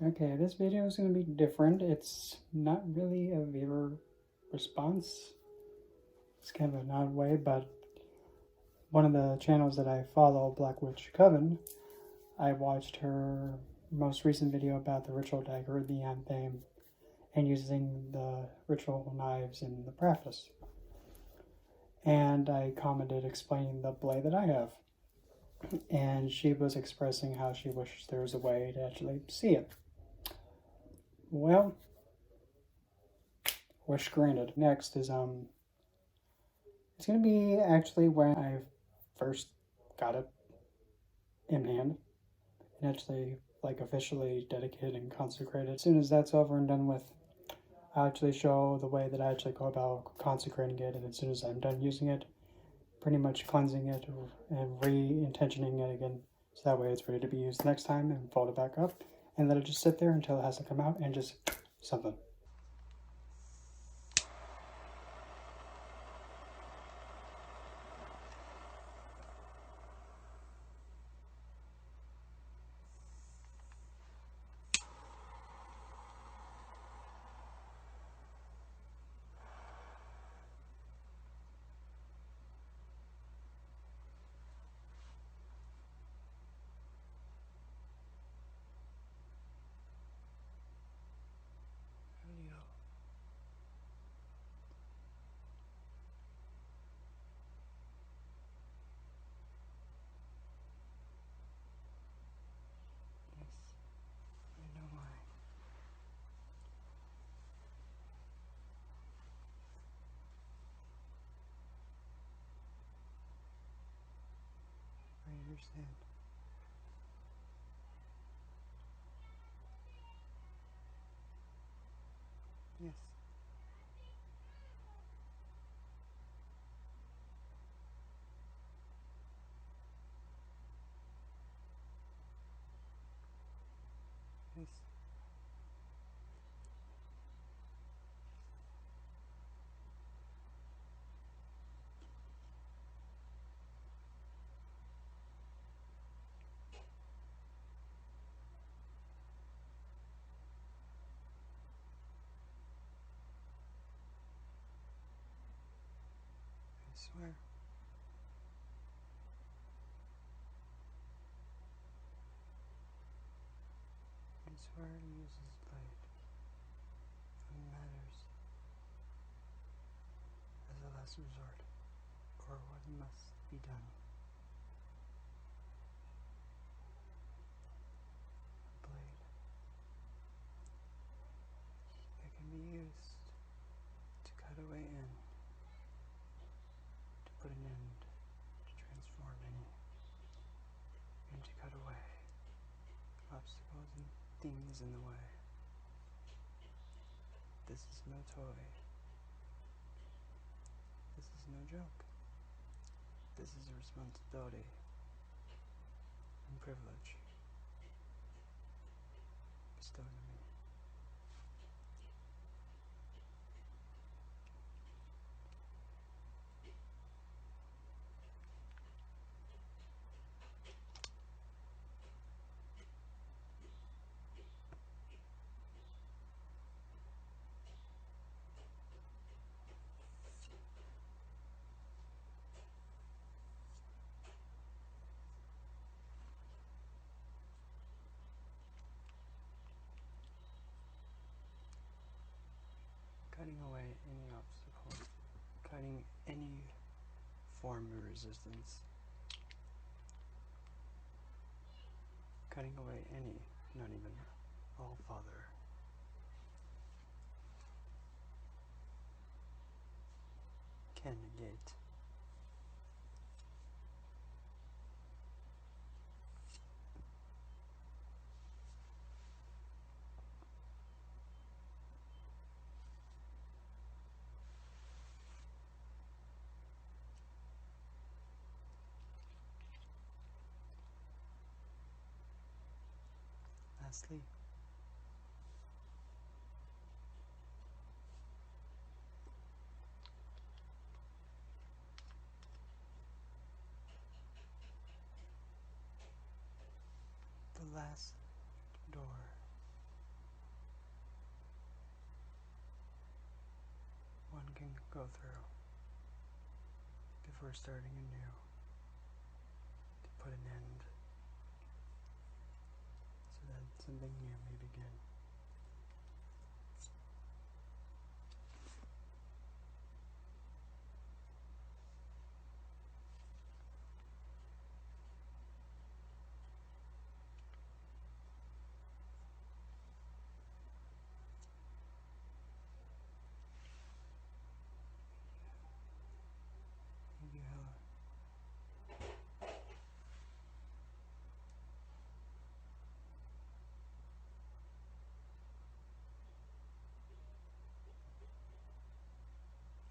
Okay, this video is going to be different. It's not really a viewer response. It's kind of an odd way, but one of the channels that I follow, Black Witch Coven, I watched her most recent video about the ritual dagger, the Athame, and using the ritual knives in the practice. And I commented explaining the blade that I have. And she was expressing how she wishes there was a way to actually see it. Well, wish granted. Next is it's gonna be actually when I first got it in hand and actually like officially dedicated and consecrated. As soon as that's over and done with, I'll actually show the way that I actually go about consecrating it, and as soon as I'm done using it, pretty much cleansing it and re-intentioning it again, so that way it's ready to be used next time, and fold it back up and let it just sit there until it has to come out and just something. I understand. Yes. Yes. I swear. I swear to use this blade when matters as a last resort, or what must be done. A blade that can be used to cut away in, to put an end, to transform any, and to cut away obstacles and things in the way. This is no toy. This is no joke. This is a responsibility and privilege bestowed on me. Cutting away any obstacle, cutting any form of resistance, cutting away any, not even all Father, can negate. Lastly, the last door go through before starting anew to put an end so that something new may begin. Thank you, Hella.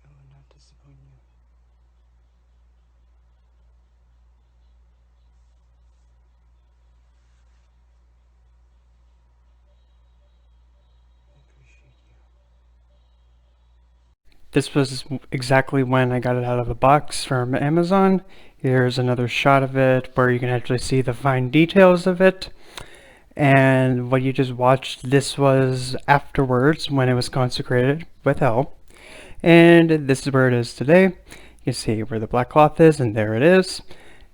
I will not disappoint you. I appreciate you. This was exactly when I got it out of the box from Amazon. Here's another shot of it where you can actually see the fine details of it. And what you just watched, this was afterwards when it was consecrated with hell. And this is where it is today. You can see where the black cloth is, and there it is.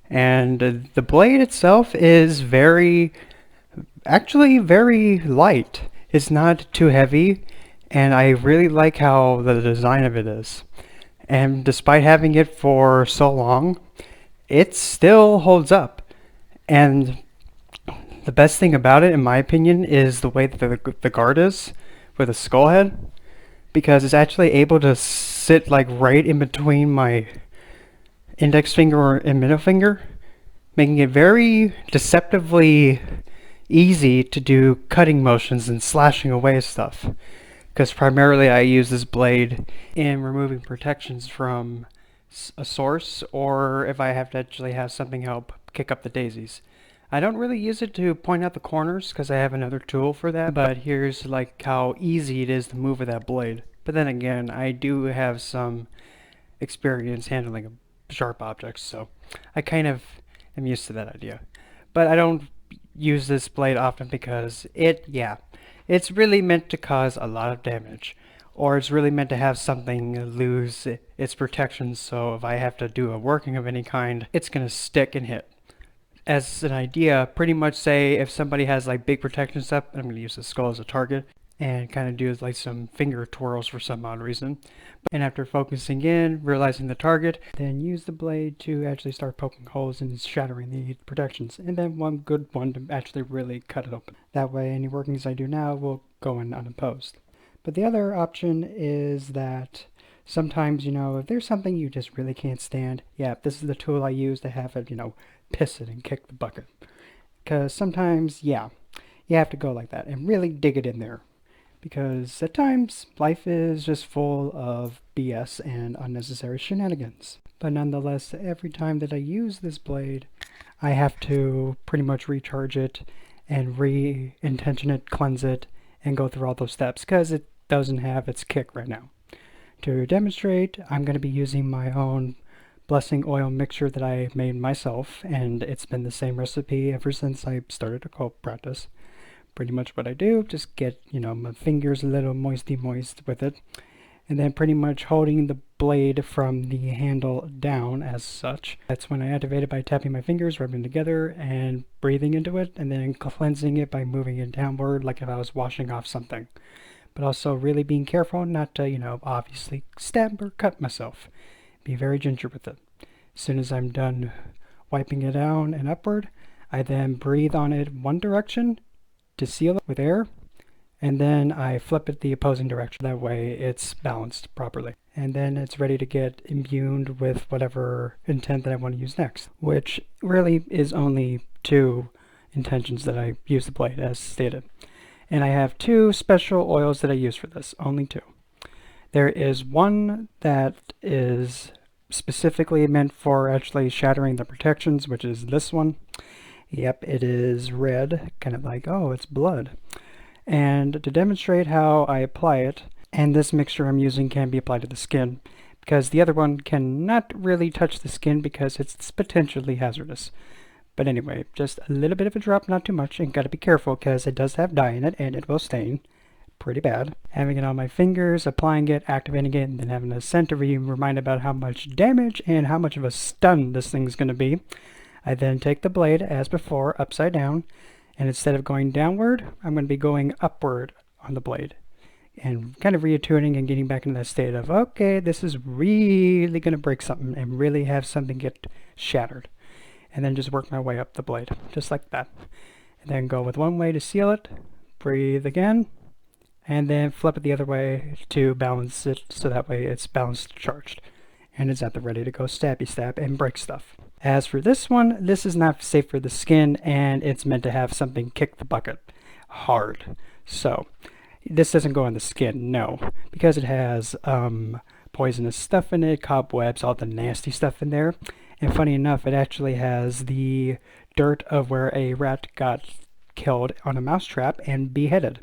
And the blade itself is actually very light. It's not too heavy, and I really like how the design of it is. And despite having it for so long, it still holds up. And the best thing about it, in my opinion, is the way that the guard is with a skull head, because it's actually able to sit like right in between my index finger and middle finger, making it very deceptively easy to do cutting motions and slashing away stuff. Because primarily I use this blade in removing protections from a source, or if I have to actually have something help kick up the daisies. I don't really use it to point out the corners because I have another tool for that, but here's like how easy it is to move with that blade. But then again, I do have some experience handling sharp objects, so I kind of am used to that idea. But I don't use this blade often because it's really meant to cause a lot of damage. Or it's really meant to have something lose its protection, so if I have to do a working of any kind, it's going to stick and hit. As an idea, pretty much say if somebody has like big protection stuff, I'm going to use the skull as a target and kind of do like some finger twirls for some odd reason. And after focusing in, realizing the target, then use the blade to actually start poking holes and shattering the protections. And then one good one to actually really cut it open. That way any workings I do now will go in unopposed. But the other option is that sometimes, if there's something you just really can't stand, this is the tool I use to have it, piss it and kick the bucket. Because sometimes, you have to go like that and really dig it in there. Because at times, life is just full of BS and unnecessary shenanigans. But nonetheless, every time that I use this blade, I have to pretty much recharge it and re-intention it, cleanse it, and go through all those steps because it doesn't have its kick right now. To demonstrate, I'm going to be using my own blessing oil mixture that I made myself, and it's been the same recipe ever since I started a cult practice. Pretty much what I do, just get, my fingers a little moist with it, and then pretty much holding the blade from the handle down as such. That's when I activate it by tapping my fingers, rubbing together, and breathing into it, and then cleansing it by moving it downward like if I was washing off something. But also really being careful not to, obviously stab or cut myself. Be very ginger with it. As soon as I'm done wiping it down and upward, I then breathe on it one direction to seal it with air, and then I flip it the opposing direction. That way it's balanced properly. And then it's ready to get imbued with whatever intent that I want to use next, which really is only 2 intentions that I use the blade as stated. And I have 2 special oils that I use for this, only 2. There is one that is specifically meant for actually shattering the protections, which is this one. Yep, it is red, kind of like, oh, it's blood. And to demonstrate how I apply it, and this mixture I'm using can be applied to the skin, because the other one cannot really touch the skin because it's potentially hazardous. But anyway, just a little bit of a drop, not too much, and gotta be careful because it does have dye in it and it will stain. pretty bad. Having it on my fingers, applying it, activating it, and then having a scent to remind about how much damage and how much of a stun this thing's going to be. I then take the blade, as before, upside down, and instead of going downward, I'm going to be going upward on the blade. And kind of reattuning and getting back into that state of, okay, this is really going to break something and really have something get shattered. And then just work my way up the blade, just like that. And then go with one way to seal it, breathe again, and then flip it the other way to balance it so that way it's balanced charged. And it's at the ready to go stabby stab and break stuff. As for this one, this is not safe for the skin and it's meant to have something kick the bucket hard. So this doesn't go on the skin, no, because it has poisonous stuff in it, cobwebs, all the nasty stuff in there. And funny enough, it actually has the dirt of where a rat got killed on a mousetrap and beheaded.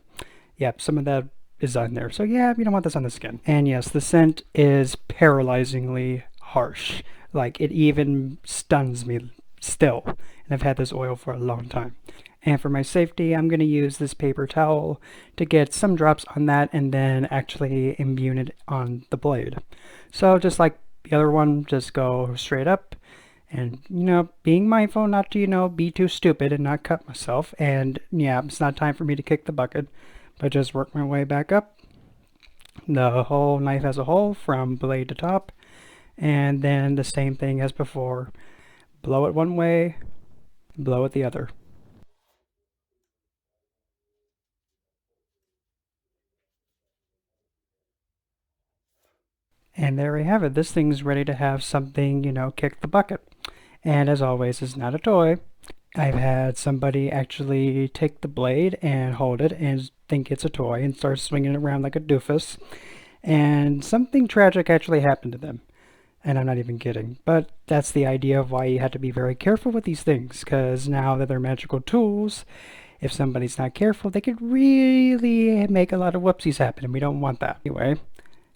Yep, some of that is on there. So yeah, you don't want this on the skin. And yes, the scent is paralyzingly harsh. Like, it even stuns me still. And I've had this oil for a long time. And for my safety, I'm going to use this paper towel to get some drops on that and then actually imbue it on the blade. So just like the other one, just go straight up and, being mindful not to, be too stupid and not cut myself. And yeah, it's not time for me to kick the bucket, but just work my way back up. The whole knife as a whole from blade to top. And then the same thing as before. Blow it one way, blow it the other. And there we have it. This thing's ready to have something, kick the bucket. And as always, it's not a toy. I've had somebody actually take the blade and hold it and think it's a toy and start swinging it around like a doofus. And something tragic actually happened to them. And I'm not even kidding. But that's the idea of why you have to be very careful with these things. Because now that they're magical tools, if somebody's not careful, they could really make a lot of whoopsies happen. And we don't want that. Anyway,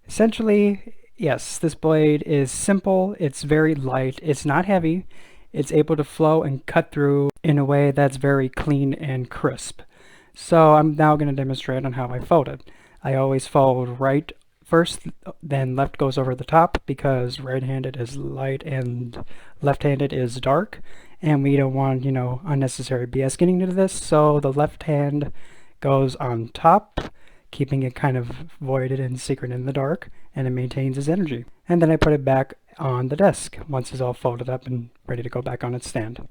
essentially, yes, this blade is simple, it's very light, it's not heavy, it's able to flow and cut through in a way that's very clean and crisp. So I'm now going to demonstrate on how I fold it. I always fold right first, then left goes over the top because right-handed is light and left-handed is dark. And we don't want, unnecessary BS getting into this, so the left hand goes on top, keeping it kind of voided and secret in the dark, and it maintains its energy. And then I put it back on the desk once it's all folded up and ready to go back on its stand.